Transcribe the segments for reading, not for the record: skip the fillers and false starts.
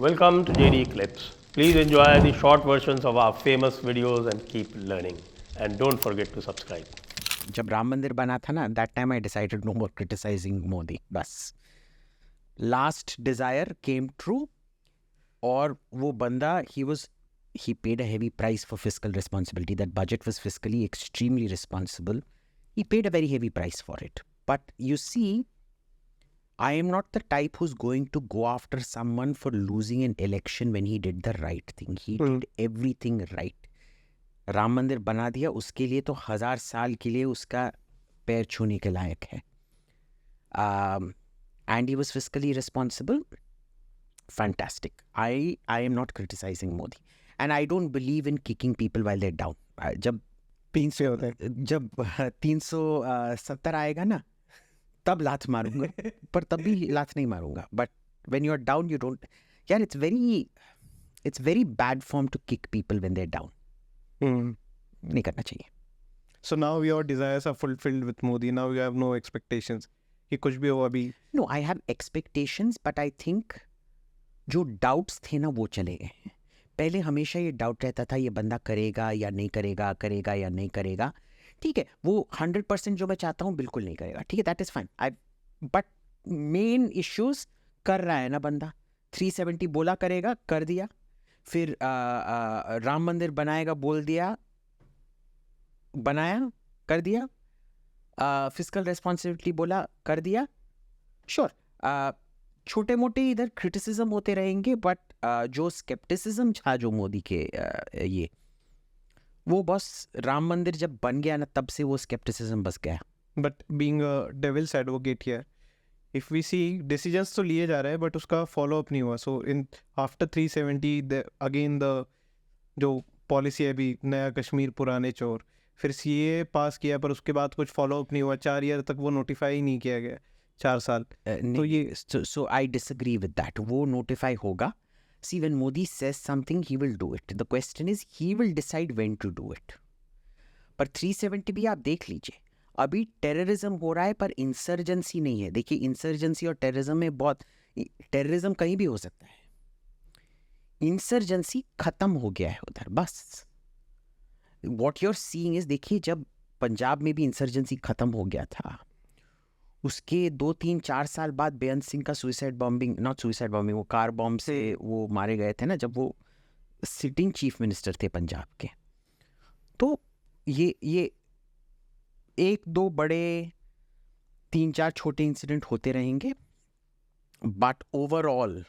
Welcome to JD Clips. Please enjoy the short versions of our famous videos and keep learning. And don't forget to subscribe. जब राम मंदिर बना था ना, that time I decided no more criticizing Modi. बस last desire came true. और वो बंदा he paid a heavy price for fiscal responsibility. That budget was fiscally extremely responsible. He paid a very heavy price for it. But you see, I am not the type who's going to go after someone for losing an election when he did the right thing. He did everything right. Ram मंदिर बना दिया, उसके लिए तो 1000 साल के लिए उसका पैर छूने के लायक है. And he was fiscally responsible. Fantastic. I am not criticizing Modi. And I don't believe in kicking people while they're down. जब 370 आएगा ना, तब लात मारूंगा. पर तब भी लात नहीं मारूंगा. But when you're down, you don't. Yeah, it's very bad form to kick people when they're down. नहीं करना चाहिए. So now your desires are fulfilled with Modi. Now you have no expectations. कि कुछ भी हो अभी. No, I have expectations, but I think जो doubts थे ना वो चले गए. पहले हमेशा ये डाउट रहता था ये बंदा करेगा या नहीं करेगा, करेगा या नहीं करेगा. ठीक है, वो 100% जो मैं चाहता हूँ बिल्कुल नहीं करेगा. ठीक है, that is fine. But main issues कर रहा है ना बंदा. 370 बोला करेगा, कर दिया. फिर राम मंदिर बनाएगा बोल दिया, बनाया, कर दिया. फिस्कल रेस्पॉन्सिबिलिटी बोला, कर दिया. श्योर, छोटे मोटे इधर क्रिटिसिज्म होते रहेंगे, बट जो स्केप्टिसिज्म था जो मोदी के ये वो बस राम मंदिर जब बन गया ना तब से वो स्केप्टिसिज्म बस गया. But being a devil's advocate here, if we see decisions तो लिए जा रहे हैं बट उसका फॉलो अप नहीं हुआ. सो इन आफ्टर 370 अगेन द जो पॉलिसी है अभी नया कश्मीर पुराने चोर, फिर सीए पास किया पर उसके बाद कुछ फॉलो अप नहीं हुआ. 4 ईयर तक वो नोटिफाई नहीं किया गया. 4 साल. तो ये so I disagree with that. वो notify होगा. See, when Modi says something, he will do it. The question is, he will decide when to do it. पर 370 भी आप देख लीजिए, अभी टेररिज्म हो रहा है पर इंसर्जेंसी नहीं है. देखिए, इंसर्जेंसी और टेररिज्म में बहुत, टेररिज्म कहीं भी हो सकता है. इंसर्जेंसी खत्म हो गया है उधर. बस वॉट यूर सीइंग इज, देखिए जब पंजाब में भी इंसर्जेंसी खत्म हो गया था, उसके 2-3-4 साल बाद बेअंत सिंह का suicide bombing, not suicide bombing, वो कार बॉम्ब से वो मारे गए थे ना, जब वो सिटिंग चीफ मिनिस्टर थे पंजाब के. तो ये 1-2 बड़े 3-4 छोटे इंसिडेंट होते रहेंगे, but overall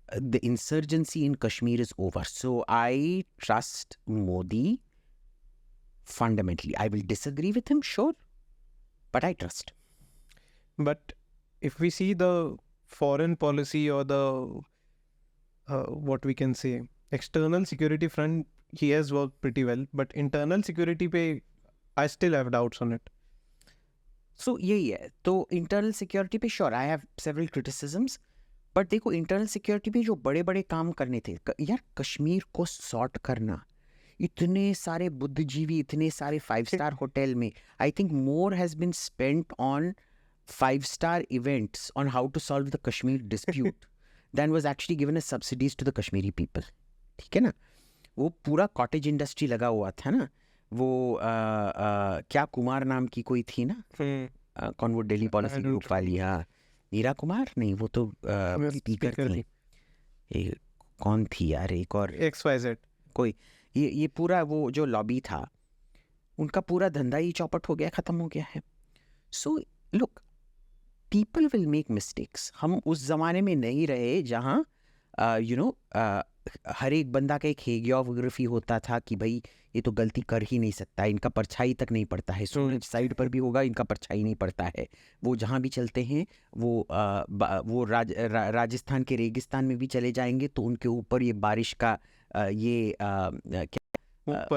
the insurgency in Kashmir is over. So I trust Modi fundamentally. I will disagree with him, sure, but I trust. But if we see the foreign policy or the what we can say external security front, he has worked pretty well, but internal security पे I still have doubts on it. So यही है. तो internal security पे sure I have several criticisms, but देखो internal security पे जो बड़े बड़े काम करने थे यार, कश्मीर को सॉर्ट करना, इतने सारे बुद्धिजीवी, इतने सारे 5-star होटल में, I think more has been spent on 5-star events on how to solve the Kashmir dispute than was actually given as subsidies to the Kashmiri people. ठीक है ना. वो पूरा कॉटेज इंडस्ट्री लगा हुआ था ना. वो क्या कुमार नाम की कोई थी ना, कौन वो दिल्ली पॉलिसी ग्रुप वाली, हाँ, नीरा कुमार नहीं, वो तो स्पीकर थी. कौन थी यार, एक और XYZ कोई, ये पूरा वो जो लॉबी था उनका पूरा धंधा ही चौपट हो गया, खत्म हो गया है. So look, people will make mistakes. हम उस जमाने में नहीं रहे जहाँ हर एक बंदा का एक हेगियोग्राफी होता था कि भाई ये तो गलती कर ही नहीं सकता, इनका परछाई तक नहीं पड़ता है, सूरज साइड पर भी होगा इनका परछाई नहीं पड़ता है. वो जहाँ भी चलते हैं वो राजस्थान के रेगिस्तान में भी चले जाएंगे तो उनके ऊपर ये बारिश का क्या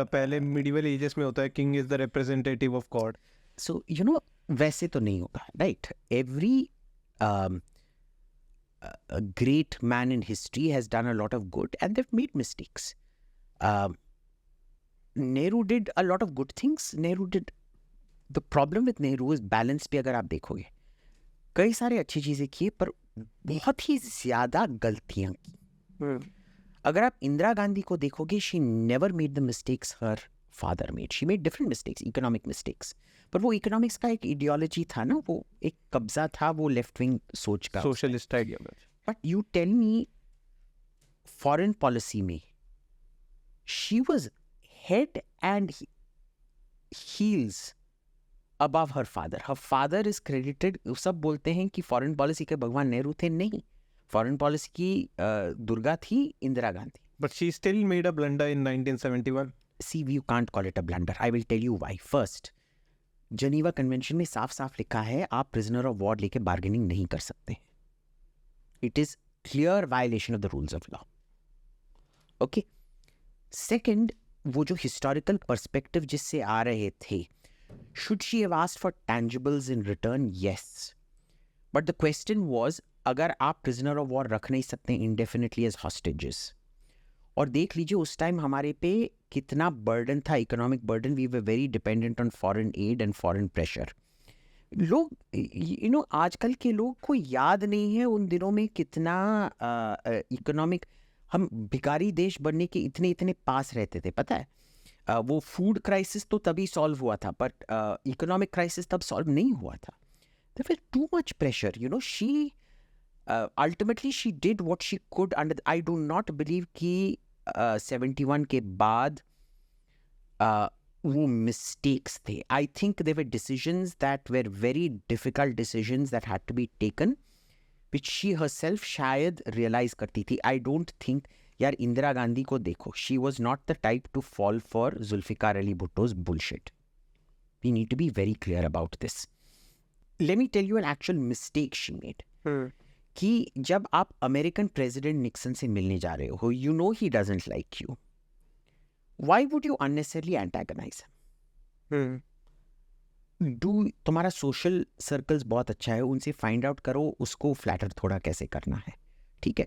पहले मिडिवल एजेस में होता है, king is the representative of God. So वैसे तो नहीं होगा, right. Every great man in history has done a lot of good and they've made mistakes. Nehru did a lot of good things. The problem with Nehru is balance पे अगर आप देखोगे, कई सारे अच्छी चीज़ें की पर बहुत ही ज़्यादा गलतियाँ की. अगर आप इंदिरा गांधी को देखोगे, she never made the mistakes her father made. She made different mistakes, economic mistakes, पर वो इकोनॉमिक्स का एक आइडियोलॉजी था ना, वो एक कब्जा था, वो लेफ्ट विंग सोच का, socialist ideology. But you tell me foreign policy में she was head and heels above her father. Her father is credited, सब बोलते हैं कि फॉरेन पॉलिसी के भगवान नेहरू थे. नहीं, फॉरेन पॉलिसी की दुर्गा थी Indira Gandhi. But she still made a blunder in 1971. See, you can't call it a blunder. I will tell you why. First, जनीवा convention में साफ साफ लिखा है आप प्रिजनर ऑफ वॉर लेके बार्गेनिंग नहीं कर सकते. It is clear violation of the rules of law. Okay. Second, वो जो हिस्टोरिकल पर्सपेक्टिव जिससे आ रहे थे, should she have asked for tangibles in return? Yes. But the question was, अगर आप prisoner of war रख नहीं सकते indefinitely as hostages, और देख लीजिए उस टाइम हमारे पे कितना burden था, economic burden. We were very dependent on foreign aid and foreign pressure. लोग आजकल के लोग को याद नहीं है उन दिनों में कितना इकोनॉमिक, हम भिखारी देश बनने के इतने पास रहते थे. पता है, वो फूड क्राइसिस तो तभी सॉल्व हुआ था, बट इकोनॉमिक क्राइसिस तब सॉल्व नहीं हुआ था. There was too much pressure. She ultimately she did what she could under. I do not believe कि 71 के बाद वो मिस्टेक्स थे. I think there were decisions that were very difficult decisions that had to be taken, which she herself शायद realise करती थी. I don't think, यार इंदिरा गांधी को देखो, she was not the type to fall for Zulfikar Ali Bhutto's bullshit. We need to be very clear about this. Let me tell you an actual mistake she made. कि जब आप American president Nixon से मिलने जा रहे हो, you know he doesn't like you, why would you unnecessarily antagonise? तुम्हारा social circles बहुत अच्छा है, उनसे फाइंड आउट करो उसको फ्लैटर थोड़ा कैसे करना है. ठीक है,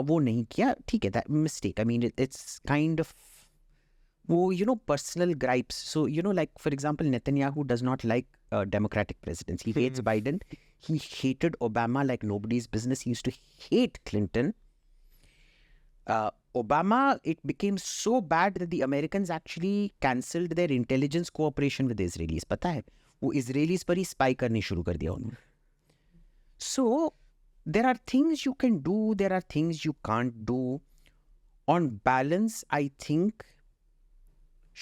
वो नहीं किया. ठीक है, that mistake. I mean it's kind of वो personal gripes. So like for example Netanyahu does not like democratic presidents. He hates Biden. He hated Obama like nobody's business. He used to hate Clinton. Obama, it became so bad that the Americans actually cancelled their intelligence cooperation with the Israelis. पता है, वो Israelis पर ही spy करनी शुरू कर दिया उन्होंने. So there are things you can do, there are things you can't do. On balance, I think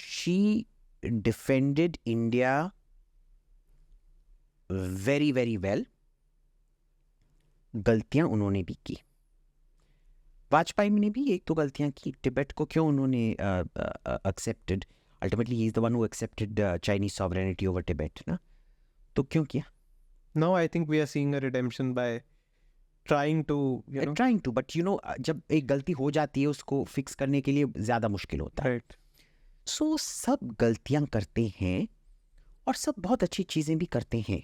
she defended India very, very well. गलतियां उन्होंने भी की. वाजपेयी ने भी एक तो गलतियां की. तिब्बत को क्यों उन्होंने accepted? Ultimately, he is the one who accepted Chinese sovereignty over Tibet, ना? तो क्यों किया? Now I think we are seeing a redemption by trying to, trying to, but जब एक गलती हो जाती है उसको फिक्स करने के लिए ज़्यादा मुश्किल होता है. right. So सब गलतियां करते हैं और सब बहुत अच्छी चीज़ें भी करते हैं.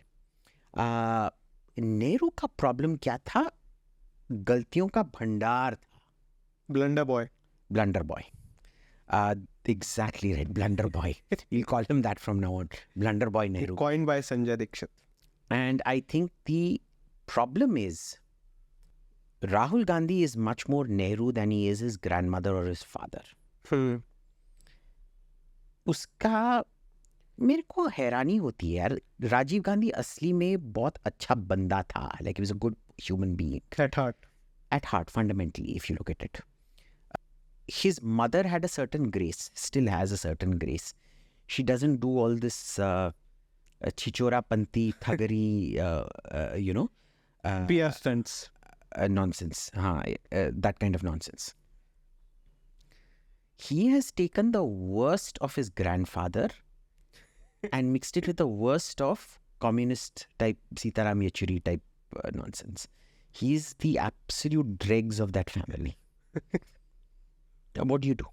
नेहरू का प्रॉब्लम क्या था? गलतियों का भंडार था. Blunder boy. Blunder boy. Exactly right. Blunder boy. We'll call him that from now on. Blunder boy Nehru. Coined by Sanjay Dixit. And I think the problem is Rahul Gandhi is much more Nehru than he is his grandmother or his father. उसका मेरे को हैरानी होती है यार. राजीव गांधी असली में बहुत अच्छा बंदा था. Like he was a good human being. At heart. At heart, fundamentally, if you look at it. His mother had a certain grace, still has a certain grace. She doesn't do all this chichora panti thagari, PR stunts. Nonsense. That kind of nonsense. He has taken the worst of his grandfather and mixed it with the worst of communist type Sitaram Yechuri type nonsense. He's the absolute dregs of that family. What do you do?